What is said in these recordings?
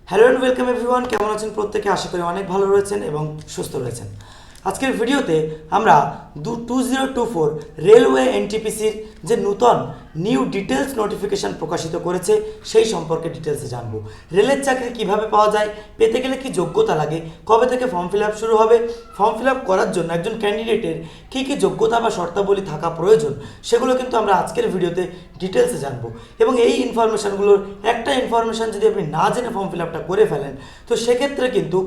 Hello and welcome everyone. কেমন আছেন প্রত্যেকে? আশা করি অনেক ভালো রয়েছেন এবং সুস্থ রয়েছেন। আজকের ভিডিওতে আমরা 2024 রেলওয়ে এনটিপিসির যে নূতন নিউ ডিটেলস নোটিফিকেশান প্রকাশিত করেছে সেই সম্পর্কে ডিটেলসে জানবো। রেলের চাকরি কিভাবে পাওয়া যায়, পেতে গেলে কি যোগ্যতা লাগে, কবে থেকে ফর্ম ফিল আপ শুরু হবে, ফর্ম ফিল আপ করার জন্য একজন ক্যান্ডিডেটের কী কী যোগ্যতা বা শর্তাবলী থাকা প্রয়োজন, সেগুলো কিন্তু আমরা আজকের ভিডিওতে ডিটেলসে জানবো। এবং এই ইনফরমেশানগুলোর একটা ইনফরমেশান যদি আপনি না জেনে ফর্ম ফিল আপটা করে ফেলেন তো সেক্ষেত্রে কিন্তু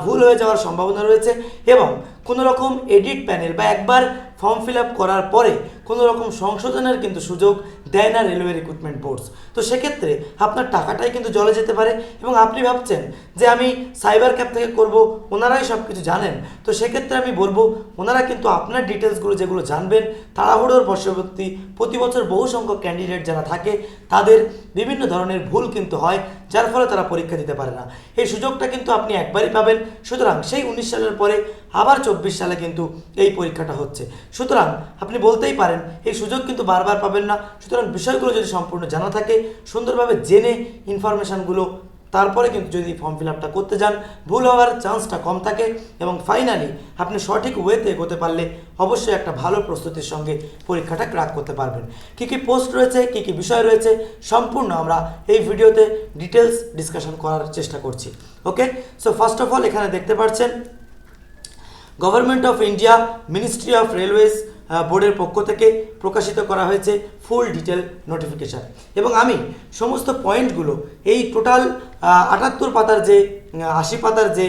ভুল হয়ে যাওয়ার সম্ভাবনা রয়েছে এবং কোনো রকম এডিট প্যানেল বা একবার ফর্ম ফিল আপ করার পরে কোনো রকম সংশোধনের কিন্তু সুযোগ দেয় না রেলওয়ে রিক্রুটমেন্ট বোর্ডস। তো সেক্ষেত্রে আপনার টাকাটাই কিন্তু জলে যেতে পারে এবং আপনি ভাবছেন যে আমি সাইবার ক্যাফ থেকে করব, ওনারাই সব কিছু জানেন। তো সেক্ষেত্রে আমি বলবো ওনারা কিন্তু আপনার ডিটেলসগুলো যেগুলো জানবেন, তাড়াহুড়োর বশবর্তী প্রতি বছর বহু সংখ্যক ক্যান্ডিডেট যারা থাকে তাদের বিভিন্ন ধরনের ভুল কিন্তু হয়, যার ফলে তারা পরীক্ষা দিতে পারে না। এই সুযোগটা কিন্তু আপনি একবারই পাবেন। সুতরাং সেই 19 সালের পরে আবার 24 সালে কিন্তু এই পরীক্ষাটা হচ্ছে। সুতরাং আপনি বলতেই পারেন এই সুযোগ কিন্তু বারবার পাবেন না। সুতরাং বিষয়গুলো যদি সম্পূর্ণ জানা থাকে, সুন্দরভাবে জেনে ইনফরমেশানগুলো তারপরে কিন্তু যদি ফর্ম ফিল আপটা করতে যান, ভুল হওয়ার চান্সটা কম থাকে এবং ফাইনালি আপনি সঠিক ওয়েতে এগোতে পারলে অবশ্যই একটা ভালো প্রস্তুতির সঙ্গে পরীক্ষাটা ক্র্যাক করতে পারবেন। কী কী পোস্ট রয়েছে, কী কী বিষয় রয়েছে, সম্পূর্ণ আমরা এই ভিডিওতে ডিটেলস ডিসকাশন করার চেষ্টা করছি। ওকে, সো ফার্স্ট অফ অল এখানে দেখতে পাচ্ছেন government of India ministry of railways বোর্ডের পক্ষ থেকে প্রকাশিত করা হয়েছে ফুল ডিটেল নোটিফিকেশান। এবং আমি সমস্ত পয়েন্টগুলো এই টোটাল 78 পাতার যে 80 পাতার যে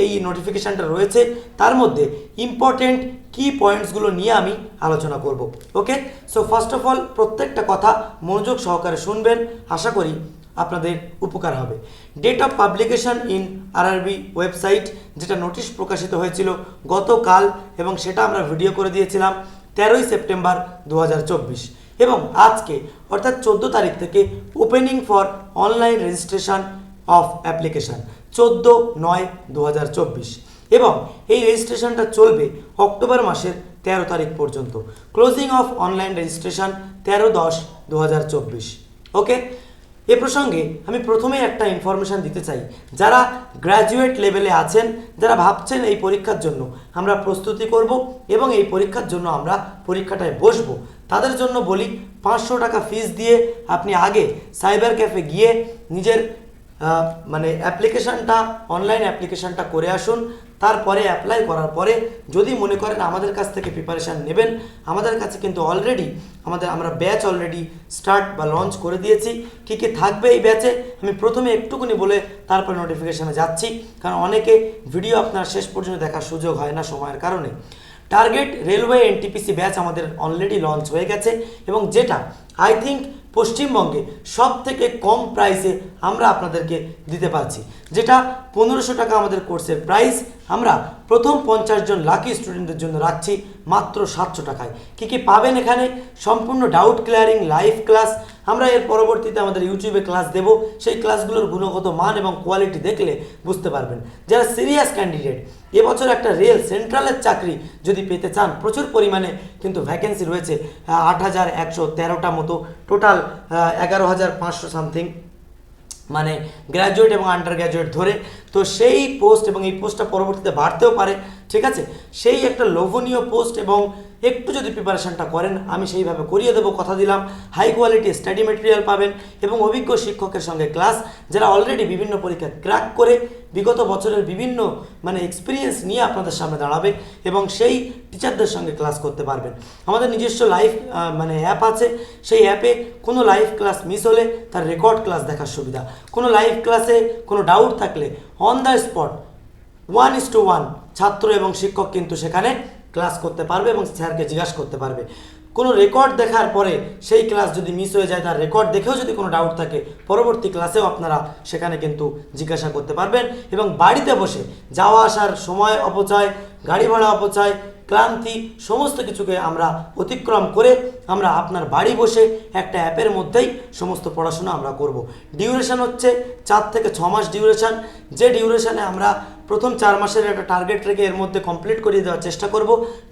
এই নোটিফিকেশানটা রয়েছে তার মধ্যে ইম্পর্টেন্ট কি পয়েন্টসগুলো নিয়ে আমি আলোচনা করব। ওকে, সো ফার্স্ট অফ অল প্রত্যেকটা কথা মনোযোগ সহকারে শুনবেন, আশা করি আপনাদের উপকার হবে। Date of publication in RRB website, যেটা নোটিশ প্রকাশিত হয়েছিল গতকাল এবং সেটা আমরা ভিডিও করে দিয়েছিলাম 13ই সেপ্টেম্বর 2024 এবং আজকে অর্থাৎ 14 তারিখ থেকে opening for online registration of application 14/9/2024 এবং এই রেজিস্ট্রেশনটা চলবে অক্টোবর মাসের 13 তারিখ পর্যন্ত। Closing of online registration 13/10/2024। ওকে, এ প্রসঙ্গে আমি প্রথমেই একটা ইনফরমেশান দিতে চাই। যারা গ্র্যাজুয়েট লেভেলে আছেন, যারা ভাবছেন এই পরীক্ষার জন্য আমরা প্রস্তুতি করব এবং এই পরীক্ষার জন্য আমরা পরীক্ষাটায় বসবো, তাদের জন্য বলি 500 টাকা ফিস দিয়ে আপনি আগে সাইবার ক্যাফে গিয়ে নিজের অ্যাপ্লিকেশানটা অনলাইন অ্যাপ্লিকেশানটা করে আসুন। তারপরে অ্যাপ্লাই করার পরে যদি মনে করেন আমাদের কাছ থেকে প্রিপারেশান নেবেন, আমাদের কাছে কিন্তু অলরেডি আমরা ব্যাচ অলরেডি স্টার্ট বা লঞ্চ করে দিয়েছি। কী কী থাকবে এই ব্যাচে আমি প্রথমে একটুকুনি বলে তারপরে নোটিফিকেশানে যাচ্ছি, কারণ অনেকে ভিডিও আপনার শেষ পর্যন্ত দেখার সুযোগ হয় না সময়ের কারণে। টার্গেট রেলওয়ে এনটিপিসি ব্যাচ আমাদের অলরেডি লঞ্চ হয়ে গেছে এবং যেটা আই থিঙ্ক পশ্চিমবঙ্গে সব থেকে কম প্রাইসে আমরা আপনাদেরকে দিতে পারছি, যেটা 1500 টাকা আমাদের কোর্সের প্রাইস। আমরা প্রথম 50 জন লাকি স্টুডেন্টদের জন্য রাখছি মাত্র 700 টাকায়। কী কী পাবেন এখানে? সম্পূর্ণ ডাউট ক্লিয়ারিং লাইভ ক্লাস, আমরা এর পরবর্তীতে আমাদের ইউটিউবে ক্লাস দেব, সেই ক্লাসগুলোর গুণগত মান এবং কোয়ালিটি দেখলে বুঝতে পারবেন। যারা সিরিয়াস ক্যান্ডিডেট, এবছর একটা রেল সেন্ট্রালের চাকরি যদি পেতে চান, প্রচুর পরিমাণে কিন্তু ভ্যাকেন্সি রয়েছে, 8113টা মতো, টোটাল 11500 সামথিং, মানে গ্র্যাজুয়েট এবং আন্ডার গ্র্যাজুয়েট ধরে। তো সেই পোস্ট এবং এই পোস্টটা পরবর্তীতে বাড়তেও পারে, ঠিক আছে? সেই একটা লোভনীয় পোস্ট এবং একটু যদি প্রিপারেশানটা করেন আমি সেইভাবে করিয়ে দেবো, কথা দিলাম। হাই কোয়ালিটি স্টাডি মেটেরিয়াল পাবেন এবং অভিজ্ঞ শিক্ষকের সঙ্গে ক্লাস, যারা অলরেডি বিভিন্ন পরীক্ষা ক্র্যাক করে বিগত বছরের বিভিন্ন এক্সপিরিয়েন্স নিয়ে আপনাদের সামনে দাঁড়াবে এবং সেই টিচারদের সঙ্গে ক্লাস করতে পারবেন। আমাদের নিজস্ব লাইভ অ্যাপ আছে, সেই অ্যাপে কোনো লাইভ ক্লাস মিস হলে তার রেকর্ড ক্লাস দেখার সুবিধা। কোনো লাইভ ক্লাসে কোনো ডাউট থাকলে অন দ্য স্পট 1:1 ছাত্র এবং শিক্ষক কিন্তু সেখানে ক্লাস করতে পারবে এবং স্যারকে জিজ্ঞাসা করতে পারবে। কোনো রেকর্ড দেখার পরে সেই ক্লাস যদি মিস হয়ে যায়, তার রেকর্ড দেখেও যদি কোনো ডাউট থাকে, পরবর্তী ক্লাসেও আপনারা সেখানে কিন্তু জিজ্ঞাসা করতে পারবেন। এবং বাড়িতে বসে যাওয়া আসার সময় অপচয়, গাড়ি ভাড়া অপচয়, ক্লান্তি সমস্ত কিছুকে আমরা অতিক্রম করে আমরা আপনার বাড়ি বসে একটা অ্যাপের মধ্যেই সমস্ত পড়াশোনা আমরা করব। ডিউরেশন হচ্ছে 4 থেকে 6 মাস ডিউরেশন, যে ডিউরেশনে আমরা প্রথম 4 মাসের একটা টার্গেট রেখে এর মধ্যে কমপ্লিট করিয়ে দেওয়ার চেষ্টা করব।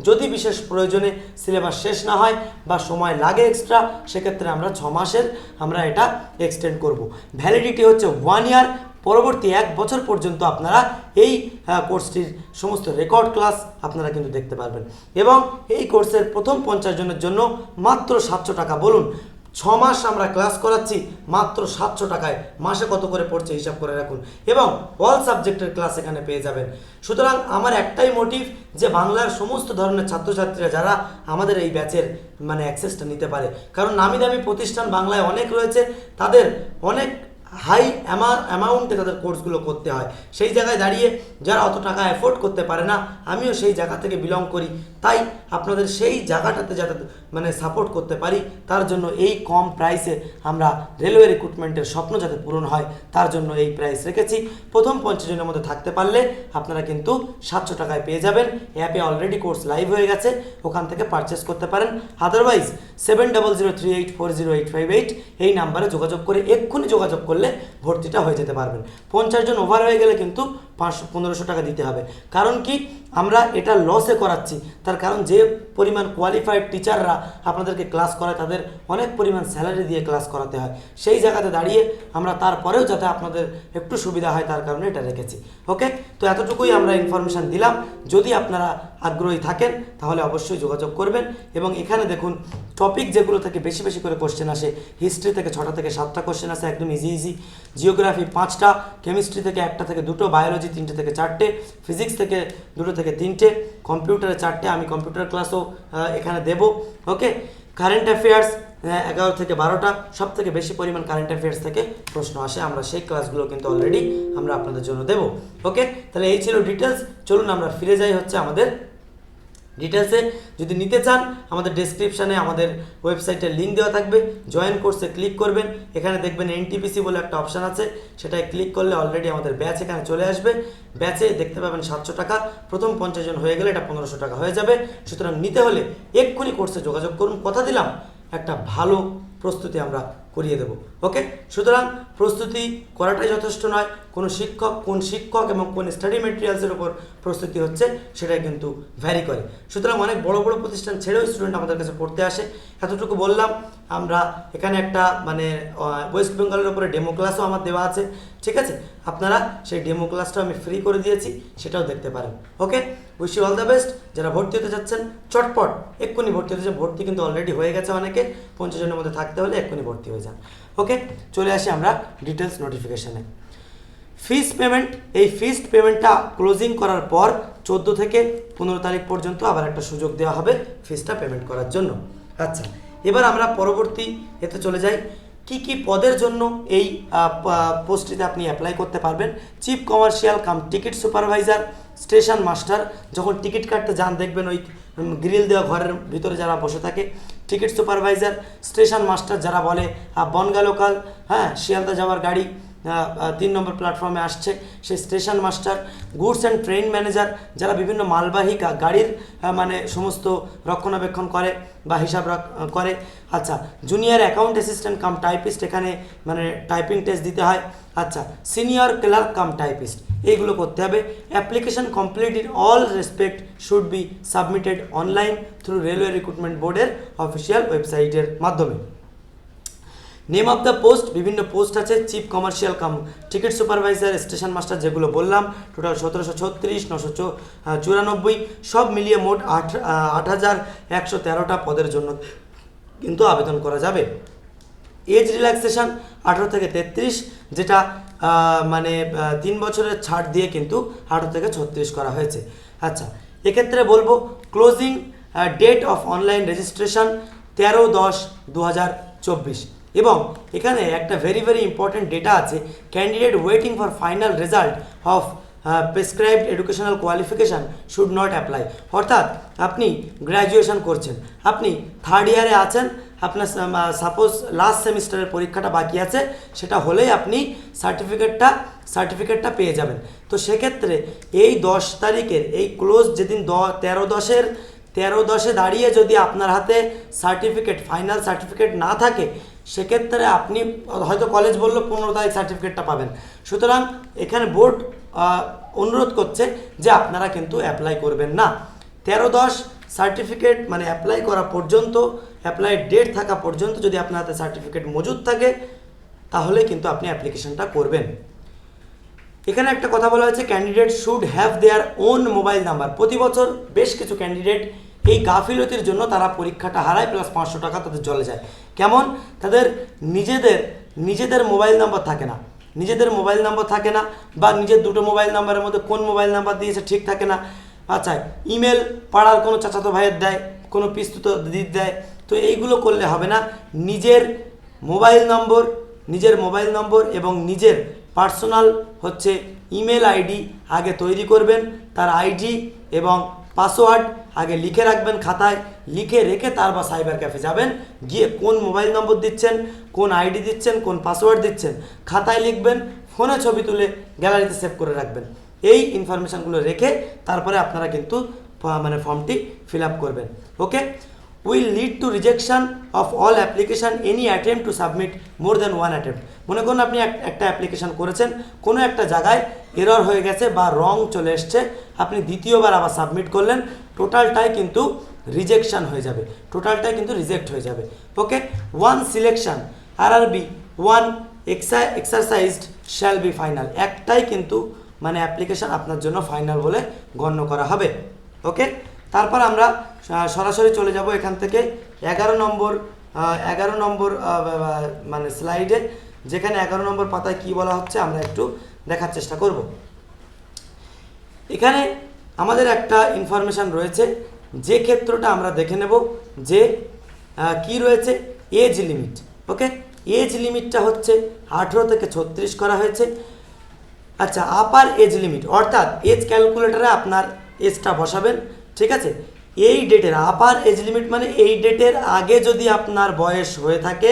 যদি বিশেষ প্রয়োজনে সিলেবাস শেষ না হয় বা সময় লাগে এক্সট্রা, সেক্ষেত্রে আমরা 6 মাসের এটা এক্সটেন্ড করব। ভ্যালিডিটি হচ্ছে 1 ইয়ার। পরবর্তী 1 বছর পর্যন্ত আপনারা এই কোর্সটির সমস্ত রেকর্ড ক্লাস আপনারা কিন্তু দেখতে পারবেন। এবং এই কোর্সের প্রথম 50 জনের জন্য মাত্র 700 টাকা। বলুন, 6 মাস আমরা ক্লাস করাচ্ছি মাত্র 700 টাকায়। মাসে কত করে পড়ছে হিসাব করে রাখুন। এবং অল সাবজেক্টের ক্লাস এখানে পেয়ে যাবেন। সুতরাং আমার একটাই মোটিভ যে বাংলার সমস্ত ধরনের ছাত্রছাত্রীরা যারা আমাদের এই ব্যাচের মানে অ্যাক্সেসটা নিতে পারে, কারণ নামি দামি প্রতিষ্ঠান বাংলায় অনেক রয়েছে, তাদের অনেক হাই অ্যামাউন্টে তাদের কোর্সগুলো করতে হয়। সেই জায়গায় দাঁড়িয়ে যারা অত টাকা অ্যাফোর্ড করতে পারে না, আমিও সেই জায়গা থেকে বিলং করি, তাই আপনাদের সেই জায়গাটাতে যাতে মানে সাপোর্ট করতে পারি তার জন্য এই কম প্রাইসে আমরা রেলওয়ে রিক্রুটমেন্টের স্বপ্ন যাতে পূরণ হয় তার জন্য এই প্রাইস রেখেছি। প্রথম 50 জনের মধ্যে থাকতে পারলে আপনারা কিন্তু 700 টাকায় পেয়ে যাবেন। অ্যাপে অলরেডি কোর্স লাইভ হয়ে গেছে, ওখান থেকে পারচেস করতে পারেন। আদারওয়াইজ 7003840858 এই নাম্বারে যোগাযোগ করে এক্ষুনি যোগাযোগ করলে ভর্তিটা হয়ে যেতে পারবেন। 50 জন ওভার হয়ে গেলে কিন্তু 500-1500 টাকা দিতে হবে। কারণ কি, আমরা এটা লসে করাচ্ছি, তার কারণ যে পরিমাণ কোয়ালিফাইড টিচাররা আপনাদেরকে ক্লাস করায় তাদের অনেক পরিমাণ স্যালারি দিয়ে ক্লাস করাতে হয়। সেই জায়গাতে দাঁড়িয়ে আমরা তারপরেও যাতে আপনাদের একটু সুবিধা হয় তার কারণে এটা রেখেছি। ওকে, তো এতটুকুই আমরা ইনফরমেশান দিলাম। যদি আপনারা আগ্রহী থাকেন তাহলে অবশ্যই যোগাযোগ করবেন। এবং এখানে দেখুন টপিক যেগুলো থেকে বেশি বেশি করে কোশ্চেন আসে, হিস্ট্রি থেকে 6টা থেকে 7টা কোশ্চেন আসে একদম ইজি, জিওগ্রাফি 5টা, কেমিস্ট্রি থেকে 1টা থেকে 2টো, বায়োলজি 3টে থেকে 4টে, ফিজিক্স থেকে 2টো থেকে 3টে, কম্পিউটারে 4টে, আমি কম্পিউটার ক্লাসও এখানে দেব। ওকে, কারেন্ট অ্যাফেয়ার্স 11 থেকে 12টা, সব থেকে বেশি পরিমাণ কারেন্ট অ্যাফেয়ার্স থেকে প্রশ্ন আসে, আমরা সেই ক্লাসগুলো কিন্তু অলরেডি আমরা আপনাদের জন্য দেব। ওকে, তাহলে এই ছিল ডিটেলস। চলুন আমরা ফিরে যাই হচ্ছে আমাদের ডিটেলসে। যদি নিতে চান আমাদের ডেসক্রিপশানে আমাদের ওয়েবসাইটের লিঙ্ক দেওয়া থাকবে, জয়েন কোর্সে ক্লিক করবেন, এখানে দেখবেন এনটিপিসি বলে একটা অপশান আছে, সেটায় ক্লিক করলে অলরেডি আমাদের ব্যাচ এখানে চলে আসবে। ব্যাচে দেখতে পাবেন 700 টাকা, প্রথম 50 জন হয়ে গেলে এটা 1500 টাকা হয়ে যাবে। সুতরাং নিতে হলে এক্ষুনি কোর্সে যোগাযোগ করুন। কথা দিলাম একটা ভালো প্রস্তুতি আমরা করিয়ে দেব। ওকে, সুতরাং প্রস্তুতি করাটাই যথেষ্ট নয়, কোন শিক্ষক এবং কোন স্টাডি মেটেরিয়ালসের উপর প্রস্তুতি হচ্ছে সেটাই কিন্তু ভ্যারি করে। সুতরাং অনেক বড় বড় প্রতিষ্ঠান ছেড়েও স্টুডেন্ট আমাদের কাছে পড়তে আসে। এতটুকু বললাম। আমরা এখানে একটা মানে ওয়েস্ট বেঙ্গলের উপরে ডেমো ক্লাসও আমার দেওয়া আছে, ঠিক আছে? আপনারা সেই ডেমো ক্লাসটাও আমি ফ্রি করে দিয়েছি, সেটাও দেখতে পারেন। Okay, wish you all the best. যারা ভর্তি হতে যাচ্ছেন চটপট এক্ষুনি ভর্তি হতে যাচ্ছেন, ভর্তি কিন্তু অলরেডি হয়ে গেছে অনেকে, 50 জনের মধ্যে থাকতে হলে এক্ষুনি ভর্তি হয়ে যান। ওকে, চলে আসি আমরা ডিটেলস নোটিফিকেশানে। ফিস পেমেন্ট, এই ফিস পেমেন্টটা ক্লোজিং করার পর 14 থেকে 15 তারিখ পর্যন্ত আবার একটা সুযোগ দেওয়া হবে ফিসটা পেমেন্ট করার জন্য। আচ্ছা, এবার আমরা পরবর্তী এতে চলে যাই। কি পদের জন্য এই পোস্টটিতে আপনি অ্যাপ্লাই করতে পারবেন? Chief commercial cum ticket supervisor, station master, যখন টিকিট কাটতে যান দেখবেন ওই গ্রিল দেওয়া ঘরের ভিতরে যারা বসে থাকে, টিকিট সুপারভাইজার, স্টেশন মাস্টার যারা বলে বনগা লোকাল, হ্যাঁ শিয়ালদা যাওয়ার গাড়ি 3 নম্বর প্ল্যাটফর্মে আসছে, সেই station master, goods and train manager যারা বিভিন্ন মালবাহী গাড়ির মানে সমস্ত রক্ষণাবেক্ষণ করে বা হিসাব করে। আচ্ছা, junior account assistant cum typist, এখানে মানে টাইপিং টেস্ট দিতে হয়। আচ্ছা, সিনিয়র ক্লার্ক কাম টাইপিস্ট, এইগুলো করতে হবে। Application complete in all respect should be submitted online through railway recruitment বোর্ডের অফিসিয়াল ওয়েবসাইটের মাধ্যমে। নেম অফ দ্য পোস্ট, বিভিন্ন পোস্ট আছে, chief commercial cum ticket supervisor, station master যেগুলো বললাম, টোটাল 1736, 994, সব মিলিয়ে মোট 8113টা পদের জন্য কিন্তু আবেদন করা যাবে। এজ রিল্যাক্সেশন 18 থেকে 33, যেটা মানে 3 বছরের ছাড় দিয়ে কিন্তু 18 থেকে 36 করা হয়েছে। আচ্ছা, এক্ষেত্রে বলবো closing date of online registration 13/10/2024, এবং এখানে একটা ভেরি ইম্পর্টেন্ট ডেটা আছে, candidate waiting for final result of prescribed educational qualification should not apply. অর্থাৎ আপনি গ্র্যাজুয়েশন করছেন, আপনি 3rd ইয়ারে আছেন, আপনার সাপোজ লাস্ট সেমিস্টারের পরীক্ষাটা বাকি আছে, সেটা হলেই আপনি সার্টিফিকেটটা পেয়ে যাবেন। তো সেক্ষেত্রে এই 10 তারিখের এই ক্লোজ যেদিন 13/10-এ দাঁড়িয়ে যদি আপনার হাতে সার্টিফিকেট, ফাইনাল সার্টিফিকেট না থাকে, সেক্ষেত্রে আপনি হয়তো কলেজ বললো 15 তারিখ সার্টিফিকেটটা পাবেন। সুতরাং এখানে বোর্ড অনুরোধ করছে যে আপনারা কিন্তু অ্যাপ্লাই করবেন না। 13/10 সার্টিফিকেট মানে অ্যাপ্লাই করা পর্যন্ত, অ্যাপ্লাই ডেট থাকা পর্যন্ত যদি আপনার হাতে সার্টিফিকেট মজুদ থাকে তাহলে কিন্তু আপনি অ্যাপ্লিকেশনটা করবেন। এখানে একটা কথা বলা হয়েছে, candidate should have their own mobile number. প্রতি বছর বেশ কিছু ক্যান্ডিডেট এই গাফিলতির জন্য তারা পরীক্ষাটা হারায়, প্লাস 500 টাকা তাদের জলে যায়। কেমন? তাদের নিজেদের মোবাইল নাম্বার থাকে না, বা নিজের দুটো মোবাইল নাম্বারের মধ্যে কোন মোবাইল নাম্বার দিয়েছে ঠিক থাকে না। আচ্ছা, ইমেল পাড়ার কোনো চাচাতো ভাইয়ের দেয়, কোনো পিস্তুত দিদির দেয়, তো এইগুলো করলে হবে না। নিজের মোবাইল নম্বর এবং নিজের পার্সোনাল হচ্ছে ইমেল আইডি আগে তৈরি করবেন, তার আইডি এবং পাসওয়ার্ড আগে লিখে রাখবেন খাতায়, লিখে রেখে তারপর সাইবার ক্যাফে যাবেন, গিয়ে কোন মোবাইল নম্বর দিচ্ছেন, কোন আইডি দিচ্ছেন, কোন পাসওয়ার্ড দিচ্ছেন খাতায় লিখবেন, ফোনে ছবি তুলে গ্যালারিতে সেভ করে রাখবেন। এই ইনফরমেশানগুলো রেখে তারপরে আপনারা কিন্তু ফর্মটি ফিল আপ করবেন। ওকে, will lead to rejection of all application any attempt to submit more than one attempt। মনে করুন আপনি একটা অ্যাপ্লিকেশান করেছেন, কোনো একটা জায়গায় এরর হয়ে গেছে বা রং চলে এসছে, আপনি দ্বিতীয়বার আবার সাবমিট করলেন, টোটালটাই কিন্তু রিজেকশন হয়ে যাবে, রিজেক্ট হয়ে যাবে। Okay, one selection RRB one exercised shall be final. একটাই কিন্তু অ্যাপ্লিকেশান আপনার জন্য ফাইনাল বলে গণ্য করা হবে। ওকে, তারপর আমরা সরাসরি চলে যাব এখান থেকে 11 নম্বর স্লাইডে, যেখানে 11 নম্বর পাতায় কি বলা হচ্ছে আমরা একটু দেখার চেষ্টা করব। এখানে আমাদের একটা ইনফরমেশান রয়েছে, যে ক্ষেত্রটা আমরা দেখে নেব যে কি রয়েছে, এজ লিমিট। ওকে, এজ লিমিটটা হচ্ছে 18 থেকে 36 করা হয়েছে। আচ্ছা, আপার এজ লিমিট অর্থাৎ এজ ক্যালকুলেটারে আপনার এজটা বসাবেন, ঠিক আছে। এই ডেটের আপার এজ লিমিট এই ডেটের আগে যদি আপনার বয়স হয়ে থাকে,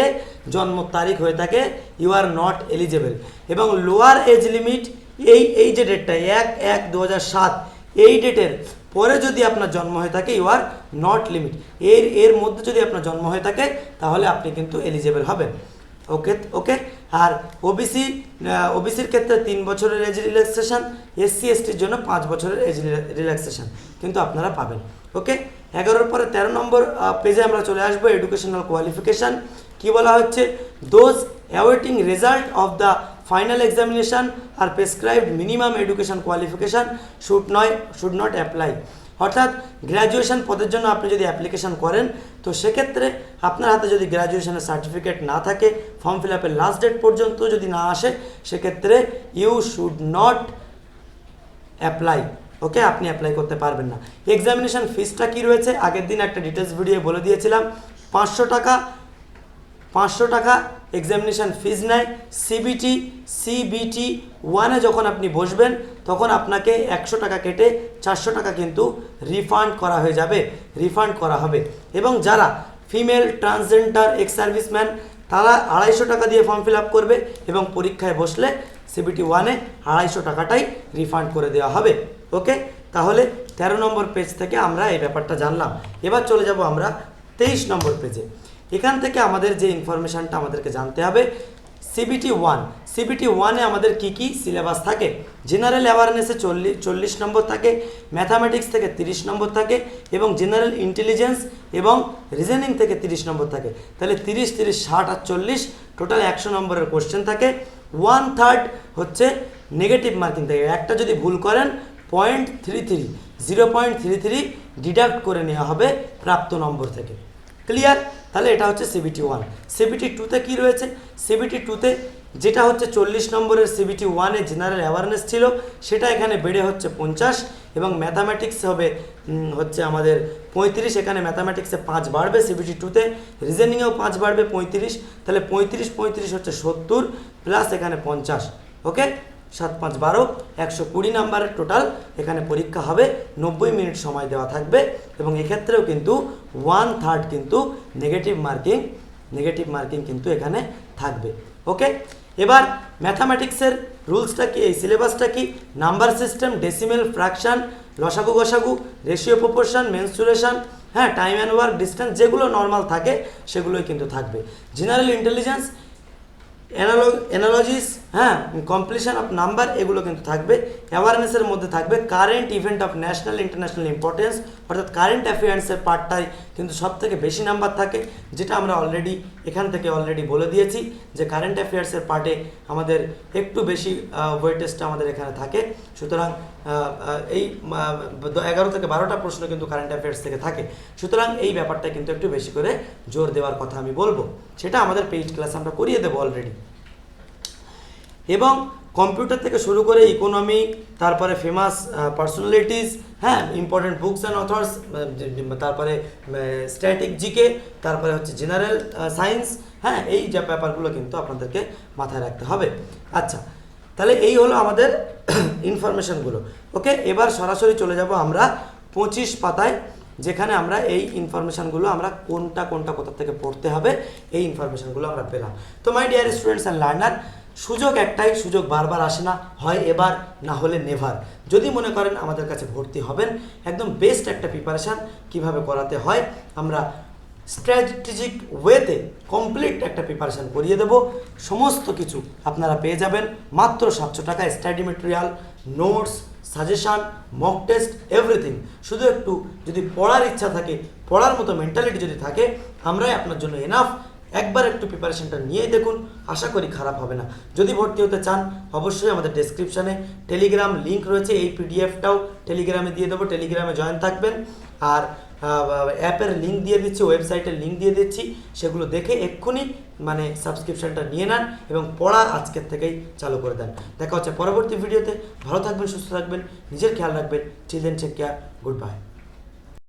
জন্ম তারিখ হয়ে থাকে, ইউ আর নট এলিজেবল। এবং লোয়ার এজ লিমিট এই যে ডেটটা 1/1/2007, এই ডেটের পরে যদি আপনার জন্ম হয়ে থাকে, ইউ আর নট লিমিট। এর মধ্যে যদি আপনার জন্ম হয়ে থাকে তাহলে আপনি কিন্তু এলিজেবল হবেন। ওকে, আর ওবিসির ক্ষেত্রে 3 বছরের এজ রিল্যাক্সেশন, এসসি এসটির জন্য 5 বছরের এজ রিল্যাক্সেশন কিন্তু আপনারা পাবেন। ওকে, 11 পরে 13 নম্বর পেজে আমরা চলে আসবো, এডুকেশনাল কোয়ালিফিকেশান। কি বলা হচ্ছে, those awaiting result of the final examination আর prescribed minimum education qualification should not apply. অর্থাৎ গ্র্যাজুয়েশন পদের জন্য আপনি যদি অ্যাপ্লিকেশান করেন, তো সেক্ষেত্রে আপনার হাতে যদি গ্র্যাজুয়েশনের সার্টিফিকেট না থাকে, ফর্ম ফিল আপের লাস্ট ডেট পর্যন্ত যদি না আসে, সেক্ষেত্রে ইউ শুড নট অ্যাপ্লাই। ওকে, আপনি অ্যাপ্লাই করতে পারবেন না। এক্সামিনেশান ফিসটা কি রয়েছে, আগের দিন একটা ডিটেলস ভিডিও বলে দিয়েছিলাম, 500 টাকা এক্সামিনেশান ফিজ নেয়। সিবিটি 1-এ যখন আপনি বসবেন, তখন আপনাকে 100 টাকা কেটে 400 টাকা কিন্তু রিফান্ড করা হবে। এবং যারা ফিমেল, ট্রান্সজেন্ডার, এক্স সার্ভিসম্যান, তারা 250 টাকা দিয়ে ফর্ম ফিল আপ করবে এবং পরীক্ষায় বসলে সিবিটি 1-এ 250 টাকাটাই রিফান্ড করে দেওয়া হবে। ওকে, তাহলে 13 নম্বর পেজ থেকে আমরা এই ব্যাপারটা জানলাম। এবার চলে যাব আমরা 23 নম্বর পেজে। এখান থেকে আমাদের যে ইনফরমেশানটা আমাদেরকে জানতে হবে, সিবিটি 1-এ আমাদের কি সিলেবাস থাকে। জেনারেল অ্যাওয়ারনেসে 40 নম্বর থাকে, ম্যাথামেটিক্স থেকে 30 নম্বর থাকে, এবং জেনারেল ইন্টেলিজেন্স এবং রিজনিং থেকে 30 নম্বর থাকে। তাহলে 30, 60 আর 40 টোটাল 100 নম্বরের কোশ্চেন থাকে। 1/3 হচ্ছে নেগেটিভ মার্কিং থাকে। একটা যদি ভুল করেন 0.33 ডিডাক্ট করে নেওয়া হবে প্রাপ্ত নম্বর থেকে। ক্লিয়ার? তাহলে এটা হচ্ছে সিবিটি 1। সিবিটি 2-তে কী রয়েছে, সিবিটি 2-তে যেটা হচ্ছে 40 নম্বরের সিবিটি 1-এ জেনারেল অ্যাওয়ারনেস ছিল, সেটা এখানে বেড়ে হচ্ছে 50, এবং ম্যাথামেটিক্স হবে হচ্ছে আমাদের 35। এখানে ম্যাথামেটিক্সে 5 বাড়বে সিবিটি 2-তে, রিজনিংয়েও 5 বাড়বে 35। তাহলে 35 হচ্ছে 70 প্লাস এখানে 50। ওকে, 7 5 12, 120 নাম্বারের টোটাল এখানে পরীক্ষা হবে। 90 মিনিট সময় দেওয়া থাকবে, এবং এক্ষেত্রেও কিন্তু 1/3 কিন্তু নেগেটিভ মার্কিং কিন্তু এখানে থাকবে। ওকে, এবার ম্যাথামেটিক্সের রুলসটা কি, এই সিলেবাসটা কি, নাম্বার সিস্টেম, ডেসিমেল, ফ্র্যাকশন, লসাগু গসাগু, রেশিও প্রপোর্শন, মেনস্ট্রুয়েশন, হ্যাঁ, টাইম অ্যান্ড ওয়ার্ক, ডিস্টেন্স, যেগুলো নর্মাল থাকে সেগুলোই কিন্তু থাকবে। জেনারেল ইন্টেলিজেন্স, অ্যানালজিস, হ্যাঁ, কমপ্লিশন অফ নাম্বার, এগুলো কিন্তু থাকবে। অ্যাওয়ারনেসের মধ্যে থাকবে current event of national international importance, অর্থাৎ কারেন্ট অ্যাফেয়ার্সের পার্টটাই কিন্তু সব থেকে বেশি নাম্বার থাকে, যেটা আমরা অলরেডি এখান থেকে অলরেডি বলে দিয়েছি যে কারেন্ট অ্যাফেয়ার্সের পার্টে আমাদের একটু বেশি ওয়েটেজটা আমাদের এখানে থাকে, সুতরাং এই 11 থেকে 12টা প্রশ্ন কিন্তু কারেন্ট অ্যাফেয়ার্স থেকে থাকে, সুতরাং এই ব্যাপারটা কিন্তু একটু বেশি করে জোর দেওয়ার কথা আমি বলবো, সেটা আমাদের পেইড ক্লাসে আমরা করিয়ে দেবো অলরেডি। এবং কম্পিউটার থেকে শুরু করে ইকোনমি, তারপরে ফেমাস পার্সোনালিটিস, হ্যাঁ, ইম্পর্টেন্ট বুকস অ্যান্ড অথর্স, তারপরে স্ট্যাটিক জিকে, তারপরে হচ্ছে জেনারেল সায়েন্স, হ্যাঁ, এই যে ব্যাপারগুলো কিন্তু আপনাদেরকে মাথায় রাখতে হবে। আচ্ছা, তাহলে এই হলো আমাদের ইনফরমেশনগুলো। ওকে, এবার সরাসরি চলে যাব আমরা 25 পাতায়, যেখানে আমরা এই ইনফরমেশানগুলো আমরা কোনটা কোথা থেকে পড়তে হবে এই ইনফরমেশানগুলো আমরা পেলাম। তো my dear students and learner, সুযোগ একটাই, সুযোগ বারবার আসে না, হয় এবার না হলে নেভার। যদি মনে করেন আমাদের কাছে ভর্তি হবেন, একদম বেস্ট একটা প্রিপারেশান কিভাবে করাতে হয় আমরা স্ট্র্যাটেজিক ওয়েতে কমপ্লিট একটা প্রিপারেশান করিয়ে দেব। সমস্ত কিছু আপনারা পেয়ে যাবেন মাত্র 700 টাকায়, study material, notes, suggestion, mock test, everything. শুধু একটু যদি পড়ার ইচ্ছা থাকে, পড়ার মতো মেন্টালিটি যদি থাকে, আমরাই আপনার জন্য এনাফ। একবার একটু প্রিপারেশনটা নিয়েই দেখুন, আশা করি খারাপ হবে না। যদি ভর্তি হতে চান অবশ্যই আমাদের ডেসক্রিপশানে টেলিগ্রাম লিঙ্ক রয়েছে, এই পিডিএফটাও টেলিগ্রামে দিয়ে দেবো, টেলিগ্রামে জয়েন থাকবেন। আর অ্যাপের লিঙ্ক দিয়ে দিচ্ছি, ওয়েবসাইটের লিঙ্ক দিয়ে দিচ্ছি, সেগুলো দেখে এক্ষুনি মানে সাবস্ক্রিপশানটা নিয়ে নেন এবং পড়া আজকের থেকেই চালু করে দেন। দেখা হচ্ছে পরবর্তী ভিডিওতে। ভালো থাকবেন, সুস্থ থাকবেন, নিজের খেয়াল রাখবেন। Children take care, good bye.